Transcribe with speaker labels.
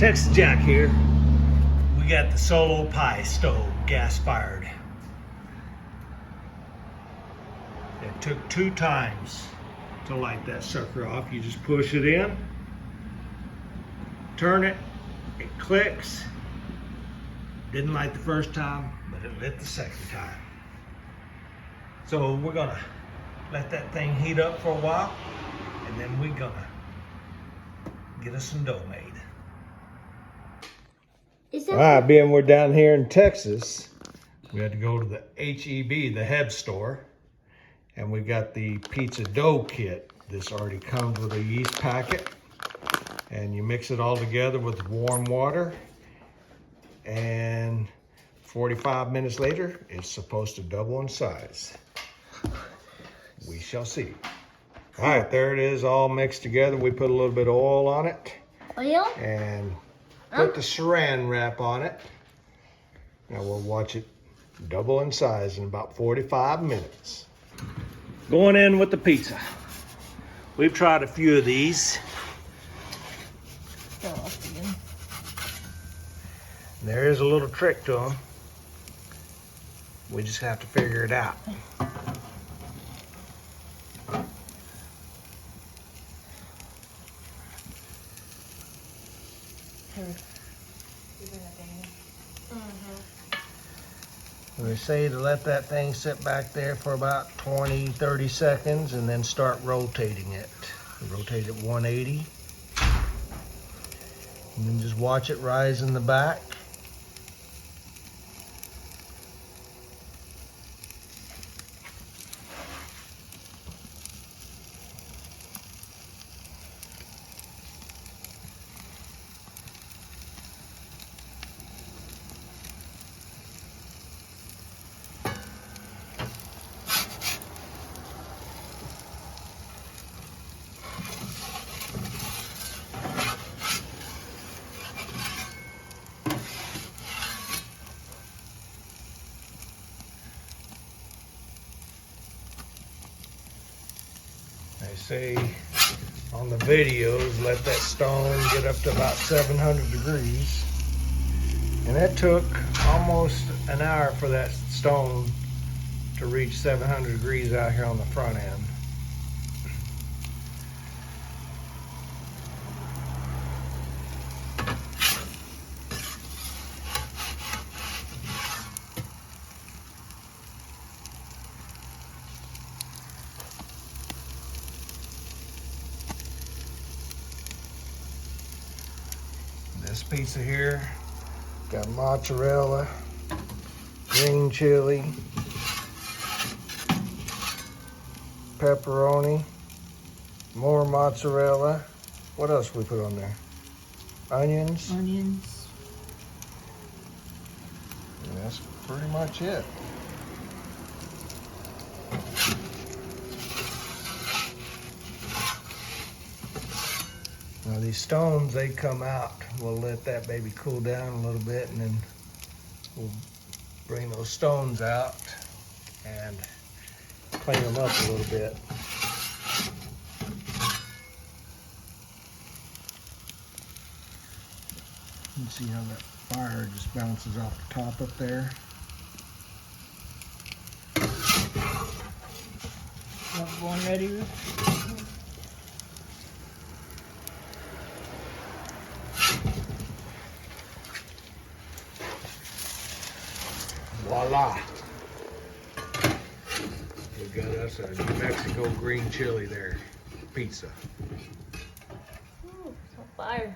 Speaker 1: Texas Jack here. We got the solo pie stove, gas fired. It took 2 times to light that sucker off. You just push it in, turn it, it clicks. Didn't light the first time, but it lit the second time. So we're gonna let that thing heat up for a while, and then we're gonna get us some dough made. All right, being we're down here in Texas, we had to go to the HEB, the Heb store, and we got the pizza dough kit. This already comes with a yeast packet, and you mix it all together with warm water, and 45 minutes later, it's supposed to double in size. We shall see. All right, there it is, all mixed together. We put a little bit of oil on it.
Speaker 2: Oil?
Speaker 1: And put the saran wrap on it. Now we'll watch it double in size in about 45 minutes. Going in with the pizza. We've tried a few of these. There is a little trick to them. We just have to figure it out. They say to let that thing sit back there for about 20-30 seconds and then start rotating it. Rotate it 180. And then just watch it rise in the back. They say on the videos, let that stone get up to about 700 degrees. And that took almost an hour for that stone to reach 700 degrees out here on the front end. This pizza here got mozzarella, green chili, pepperoni, more mozzarella. What else we put on there? Onions.
Speaker 2: Onions.
Speaker 1: And that's pretty much it. Now these stones, they come out. We'll let that baby cool down a little bit, and then we'll bring those stones out and clean them up a little bit. You can see how that fire just bounces off the top up there.
Speaker 2: One ready?
Speaker 1: Voila! We got us a New Mexico green chili there, pizza.
Speaker 2: Ooh, it's on fire.